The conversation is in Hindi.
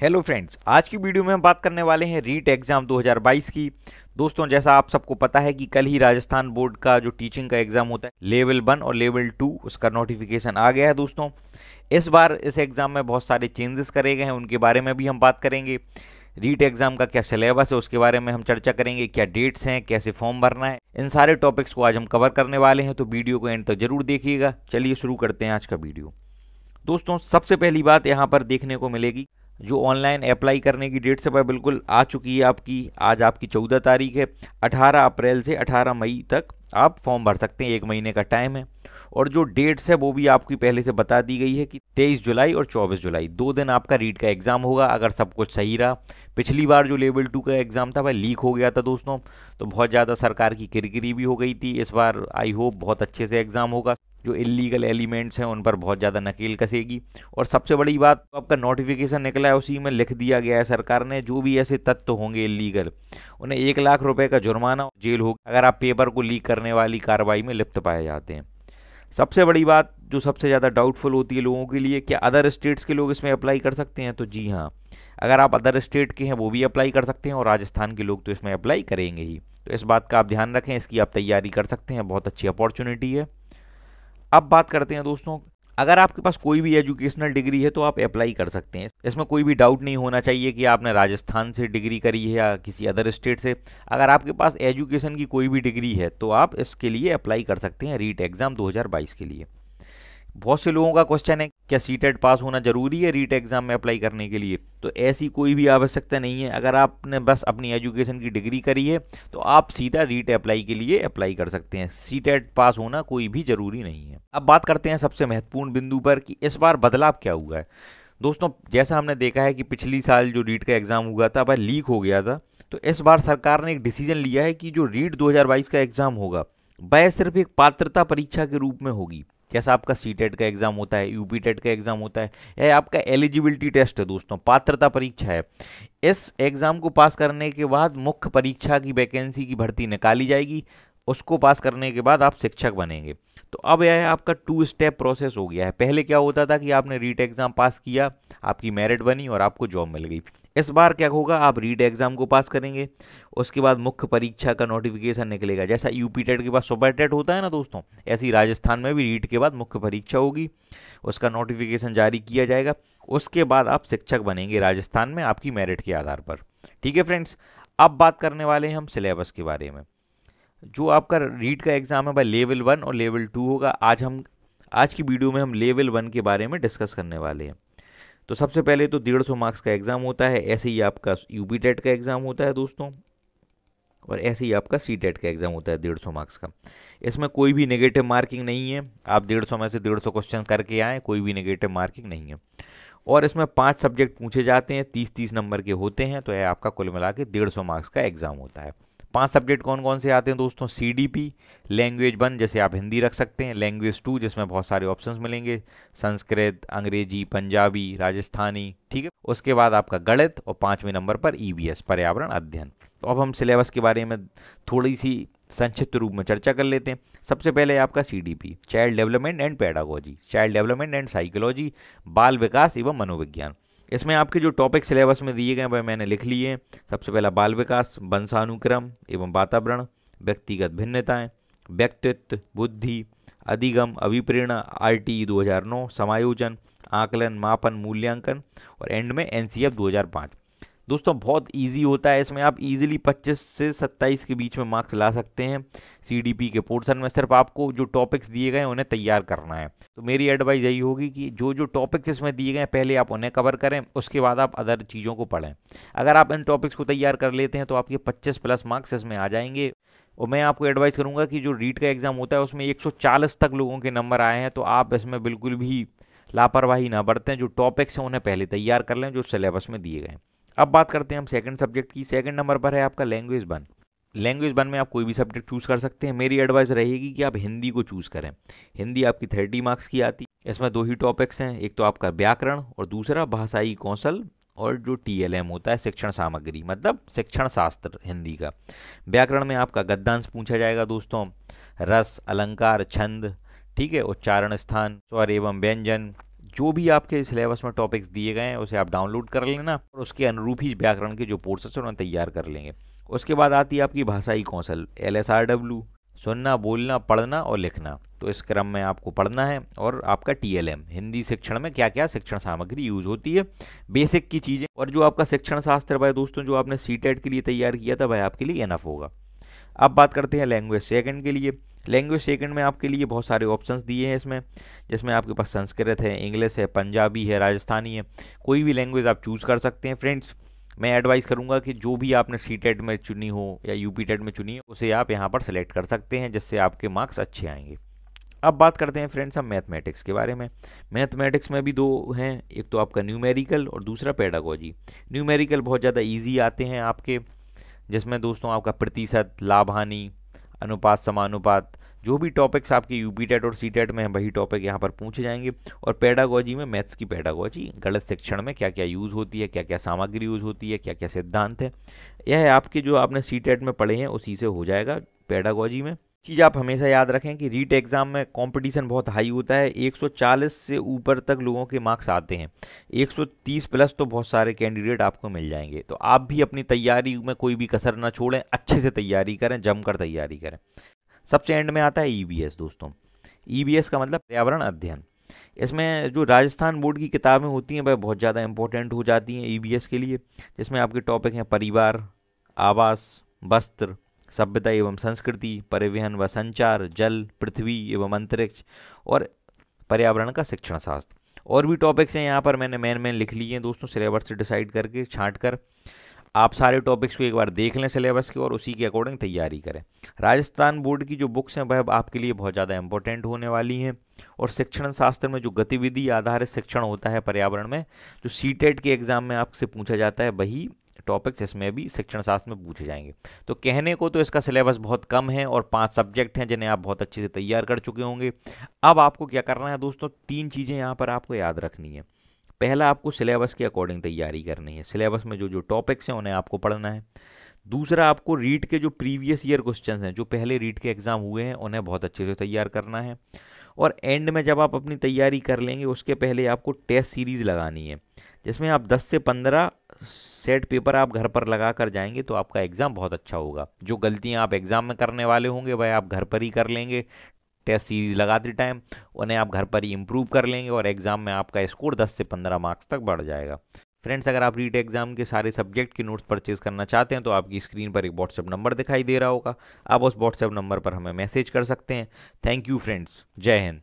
हेलो फ्रेंड्स, आज की वीडियो में हम बात करने वाले हैं रीट एग्ज़ाम 2022 की। दोस्तों, जैसा आप सबको पता है कि कल ही राजस्थान बोर्ड का जो टीचिंग का एग्ज़ाम होता है लेवल 1 और लेवल 2 उसका नोटिफिकेशन आ गया है। दोस्तों, इस बार इस एग्ज़ाम में बहुत सारे चेंजेस करे गए हैं, उनके बारे में भी हम बात करेंगे। रीट एग्ज़ाम का क्या सिलेबस है उसके बारे में हम चर्चा करेंगे, क्या डेट्स हैं, कैसे फॉर्म भरना है, इन सारे टॉपिक्स को आज हम कवर करने वाले हैं। तो वीडियो को एंड तक जरूर देखिएगा। चलिए शुरू करते हैं आज का वीडियो। दोस्तों, सबसे पहली बात यहाँ पर देखने को मिलेगी, जो ऑनलाइन अप्लाई करने की डेट से बिल्कुल आ चुकी है आपकी। आज आपकी 14 तारीख है। 18 अप्रैल से 18 मई तक आप फॉर्म भर सकते हैं, 1 महीने का टाइम है। और जो डेट्स है वो भी आपकी पहले से बता दी गई है कि 23 जुलाई और 24 जुलाई 2 दिन आपका रीट का एग्ज़ाम होगा, अगर सब कुछ सही रहा। पिछली बार जो लेवल 2 का एग्ज़ाम था वह लीक हो गया था दोस्तों, तो बहुत ज़्यादा सरकार की किरकिरी भी हो गई थी। इस बार आई होप बहुत अच्छे से एग्ज़ाम होगा, जो इलीगल एलिमेंट्स हैं उन पर बहुत ज़्यादा नकेल कसेगी। और सबसे बड़ी बात, आपका नोटिफिकेशन निकला है उसी में लिख दिया गया है सरकार ने, जो भी ऐसे तत्व होंगे इलीगल उन्हें 1 लाख रुपए का जुर्माना, जेल होगी अगर आप पेपर को लीक करने वाली कार्रवाई में लिप्त पाए जाते हैं। सबसे बड़ी बात जो सबसे ज़्यादा डाउटफुल होती है लोगों के लिए, क्या अदर स्टेट्स के लोग इसमें अप्लाई कर सकते हैं? तो जी हाँ, अगर आप अदर स्टेट के हैं वो भी अप्लाई कर सकते हैं, और राजस्थान के लोग तो इसमें अप्लाई करेंगे ही। तो इस बात का आप ध्यान रखें, इसकी आप तैयारी कर सकते हैं, बहुत अच्छी अपॉर्चुनिटी है। अब बात करते हैं दोस्तों, अगर आपके पास कोई भी एजुकेशनल डिग्री है तो आप अप्लाई कर सकते हैं। इसमें कोई भी डाउट नहीं होना चाहिए कि आपने राजस्थान से डिग्री करी है या किसी अदर स्टेट से। अगर आपके पास एजुकेशन की कोई भी डिग्री है तो आप इसके लिए अप्लाई कर सकते हैं रीट एग्ज़ाम 2022 के लिए। बहुत से लोगों का क्वेश्चन है, क्या सीटेट पास होना जरूरी है रीट एग्जाम में अप्लाई करने के लिए? तो ऐसी कोई भी आवश्यकता नहीं है। अगर आपने बस अपनी एजुकेशन की डिग्री करी है तो आप सीधा रीट अप्लाई के लिए अप्लाई कर सकते हैं। सीटेट पास होना कोई भी जरूरी नहीं है। अब बात करते हैं सबसे महत्वपूर्ण बिंदु पर कि इस बार बदलाव क्या हुआ है। दोस्तों, जैसा हमने देखा है कि पिछली साल जो रीट का एग्जाम हुआ था वह लीक हो गया था, तो इस बार सरकार ने एक डिसीजन लिया है कि जो रीट 2022 का एग्जाम होगा वह सिर्फ एक पात्रता परीक्षा के रूप में होगी। जैसा आपका सीटेट का एग्जाम होता है, यूपी टेट का एग्जाम होता है, यह आपका एलिजिबिलिटी टेस्ट है दोस्तों, पात्रता परीक्षा है। इस एग्जाम को पास करने के बाद मुख्य परीक्षा की वैकेंसी की भर्ती निकाली जाएगी, उसको पास करने के बाद आप शिक्षक बनेंगे। तो अब यह आपका 2 स्टेप प्रोसेस हो गया है। पहले क्या होता था कि आपने रीट एग्जाम पास किया, आपकी मेरिट बनी और आपको जॉब मिल गई। इस बार क्या होगा, आप रीट एग्जाम को पास करेंगे, उसके बाद मुख्य परीक्षा का नोटिफिकेशन निकलेगा। जैसा यूपी टेट के बाद सुपर टेट होता है ना दोस्तों, ऐसे ही राजस्थान में भी रीट के बाद मुख्य परीक्षा होगी, उसका नोटिफिकेशन जारी किया जाएगा। उसके बाद आप शिक्षक बनेंगे राजस्थान में आपकी मेरिट के आधार पर। ठीक है फ्रेंड्स, अब बात करने वाले हैं हम सिलेबस के बारे में। जो आपका रीट का एग्जाम है वह लेवल 1 और लेवल 2 होगा। आज की वीडियो में हम लेवल 1 के बारे में डिस्कस करने वाले हैं। तो सबसे पहले तो 150 मार्क्स का एग्ज़ाम होता है, ऐसे ही आपका यूपी टेट का एग्ज़ाम होता है दोस्तों, और ऐसे ही आपका सी टेट का एग्ज़ाम होता है 150 मार्क्स का। इसमें कोई भी नेगेटिव मार्किंग नहीं है, आप 150 में से 150 क्वेश्चन करके आएँ, कोई भी नेगेटिव मार्किंग नहीं है। और इसमें 5 सब्जेक्ट पूछे जाते हैं, 30-30 नंबर के होते हैं, तो यह आपका कुल मिला के 150 मार्क्स का एग्ज़ाम होता है। 5 सब्जेक्ट कौन कौन से आते हैं दोस्तों? सीडीपी, लैंग्वेज 1 जैसे आप हिंदी रख सकते हैं, लैंग्वेज 2 जिसमें बहुत सारे ऑप्शंस मिलेंगे, संस्कृत, अंग्रेजी, पंजाबी, राजस्थानी, ठीक है। उसके बाद आपका गणित, और 5वें नंबर पर ईवीएस, पर्यावरण अध्ययन। तो अब हम सिलेबस के बारे में थोड़ी सी संक्षिप्त रूप में चर्चा कर लेते हैं। सबसे पहले आपका CDP, child development and pedagogy, child development and psychology, बाल विकास एवं मनोविज्ञान। इसमें आपके जो टॉपिक सिलेबस में दिए गए वह मैंने लिख लिए हैं। सबसे पहला बाल विकास, वंशानुक्रम एवं वातावरण, व्यक्तिगत भिन्नताएं, व्यक्तित्व, बुद्धि, अधिगम, अभिप्रेरणा, आरटीई 2009, समायोजन, आकलन, मापन, मूल्यांकन, और एंड में एनसीएफ 2005। दोस्तों, बहुत इजी होता है, इसमें आप इजीली 25 से 27 के बीच में मार्क्स ला सकते हैं। सीडीपी के पोर्शन में सिर्फ आपको जो टॉपिक्स दिए गए हैं उन्हें तैयार करना है। तो मेरी एडवाइस यही होगी कि जो जो टॉपिक्स इसमें दिए गए हैं पहले आप उन्हें कवर करें, उसके बाद आप अदर चीज़ों को पढ़ें। अगर आप इन टॉपिक्स को तैयार कर लेते हैं तो आपके 25+ मार्क्स इसमें आ जाएंगे। और मैं आपको एडवाइस करूंगा कि जो रीट का एग्ज़ाम होता है उसमें 140 तक लोगों के नंबर आए हैं, तो आप इसमें बिल्कुल भी लापरवाही ना बरतें। जो टॉपिक्स हैं उन्हें पहले तैयार कर लें जो सिलेबस में दिए गए हैं। अब बात करते हैं हम सेकंड सब्जेक्ट की। सेकंड नंबर पर है आपका लैंग्वेज 1। लैंग्वेज 1 में आप कोई भी सब्जेक्ट चूज़ कर सकते हैं। मेरी एडवाइस रहेगी कि आप हिंदी को चूज़ करें। हिंदी आपकी 30 मार्क्स की आती है। इसमें 2 ही टॉपिक्स हैं, एक तो आपका व्याकरण और दूसरा भाषाई कौशल, और जो टीएलएम होता है शिक्षण सामग्री, मतलब शिक्षण शास्त्र हिंदी का। व्याकरण में आपका गद्यांश पूछा जाएगा दोस्तों, रस, अलंकार, छंद, ठीक है, उच्चारण स्थान, स्वर एवं व्यंजन, जो भी आपके सिलेबस में टॉपिक्स दिए गए हैं उसे आप डाउनलोड कर लेना और उसके अनुरूप ही व्याकरण के जो पोर्सेस हैं उन्हें तैयार कर लेंगे। उसके बाद आती है आपकी भाषाई कौशल LSRW, सुनना, बोलना, पढ़ना और लिखना। तो इस क्रम में आपको पढ़ना है। और आपका TLM, हिंदी शिक्षण में क्या क्या शिक्षण सामग्री यूज होती है, बेसिक की चीज़ें। और जो आपका शिक्षण शास्त्र भाई दोस्तों जो आपने CTET के लिए तैयार किया था भाई आपके लिए इनफ होगा। अब बात करते हैं लैंग्वेज सेकंड के लिए। लैंग्वेज सेकंड में आपके लिए बहुत सारे ऑप्शंस दिए हैं इसमें, जिसमें आपके पास संस्कृत है, इंग्लिश है, पंजाबी है, राजस्थानी है। कोई भी लैंग्वेज आप चूज़ कर सकते हैं फ्रेंड्स। मैं एडवाइस करूंगा कि जो भी आपने CTET में चुनी हो या UP-TET में चुनी हो उसे आप यहाँ पर सेलेक्ट कर सकते हैं, जिससे आपके मार्क्स अच्छे आएंगे। अब बात करते हैं फ्रेंड्स हम मैथमेटिक्स के बारे में। मैथमेटिक्स में भी दो हैं, एक तो आपका न्यूमेरिकल और दूसरा पेडागोजी। न्यूमेरिकल बहुत ज़्यादा ईजी आते हैं आपके, जिसमें दोस्तों आपका प्रतिशत, लाभ हानि, अनुपात, समानुपात, जो भी टॉपिक्स आपके UP-TET और CTET में हैं वही टॉपिक यहाँ पर पूछे जाएंगे। और पेडागोजी में मैथ्स की पेडागोजी, गणित शिक्षण में क्या क्या यूज़ होती है, क्या क्या सामग्री यूज़ होती है, क्या क्या सिद्धांत है, यह आपके जो आपने CTET में पढ़े हैं उसी से हो जाएगा पेडागोजी में। चीज़ आप हमेशा याद रखें कि रीट एग्ज़ाम में कंपटीशन बहुत हाई होता है। 140 से ऊपर तक लोगों के मार्क्स आते हैं, 130 प्लस तो बहुत सारे कैंडिडेट आपको मिल जाएंगे। तो आप भी अपनी तैयारी में कोई भी कसर ना छोड़ें, अच्छे से तैयारी करें, जमकर तैयारी करें। सबसे एंड में आता है EBS दोस्तों। EBS का मतलब पर्यावरण अध्ययन। इसमें जो राजस्थान बोर्ड की किताबें होती हैं वह बहुत ज़्यादा इंपॉर्टेंट हो जाती हैं EBS के लिए, जिसमें आपके टॉपिक हैं परिवार, आवास, वस्त्र, सभ्यता एवं संस्कृति, परिवहन व संचार, जल, पृथ्वी एवं अंतरिक्ष और पर्यावरण का शिक्षण शास्त्र। और भी टॉपिक्स हैं यहाँ पर, मैंने मेन लिख लिए हैं दोस्तों सिलेबस से डिसाइड करके, छांट कर। आप सारे टॉपिक्स को एक बार देख लें सिलेबस के और उसी के अकॉर्डिंग तैयारी करें। राजस्थान बोर्ड की जो बुक्स हैं वह आपके लिए बहुत ज़्यादा इंपॉर्टेंट होने वाली हैं। और शिक्षण शास्त्र में जो गतिविधि आधारित शिक्षण होता है पर्यावरण में, जो CTET के एग्जाम में आपसे पूछा जाता है, वही टॉपिक्स इसमें भी शिक्षण शास्त्र में पूछे जाएंगे। तो कहने को तो इसका सिलेबस बहुत कम है और 5 सब्जेक्ट हैं जिन्हें आप बहुत अच्छे से तैयार कर चुके होंगे। अब आपको क्या करना है दोस्तों, 3 चीज़ें यहाँ पर आपको याद रखनी है। पहला, आपको सिलेबस के अकॉर्डिंग तैयारी करनी है, सिलेबस में जो जो टॉपिक्स हैं उन्हें आपको पढ़ना है। दूसरा, आपको रीट के जो प्रीवियस ईयर क्वेश्चंस हैं, जो पहले रीट के एग्जाम हुए हैं, उन्हें बहुत अच्छे से तैयार करना है। और एंड में जब आप अपनी तैयारी कर लेंगे उसके पहले आपको टेस्ट सीरीज़ लगानी है, जिसमें आप 10 से 15 सेट पेपर आप घर पर लगा कर जाएंगे तो आपका एग्ज़ाम बहुत अच्छा होगा। जो गलतियां आप एग्ज़ाम में करने वाले होंगे वह आप घर पर ही कर लेंगे, टेस्ट सीरीज लगाते टाइम उन्हें आप घर पर ही इम्प्रूव कर लेंगे और एग्ज़ाम में आपका स्कोर 10 से 15 मार्क्स तक बढ़ जाएगा। फ्रेंड्स, अगर आप रीट एग्जाम के सारे सब्जेक्ट के नोट्स परचेज करना चाहते हैं तो आपकी स्क्रीन पर एक व्हाट्सएप नंबर दिखाई दे रहा होगा, आप उस व्हाट्सएप नंबर पर हमें मैसेज कर सकते हैं। थैंक यू फ्रेंड्स, जय हिंद।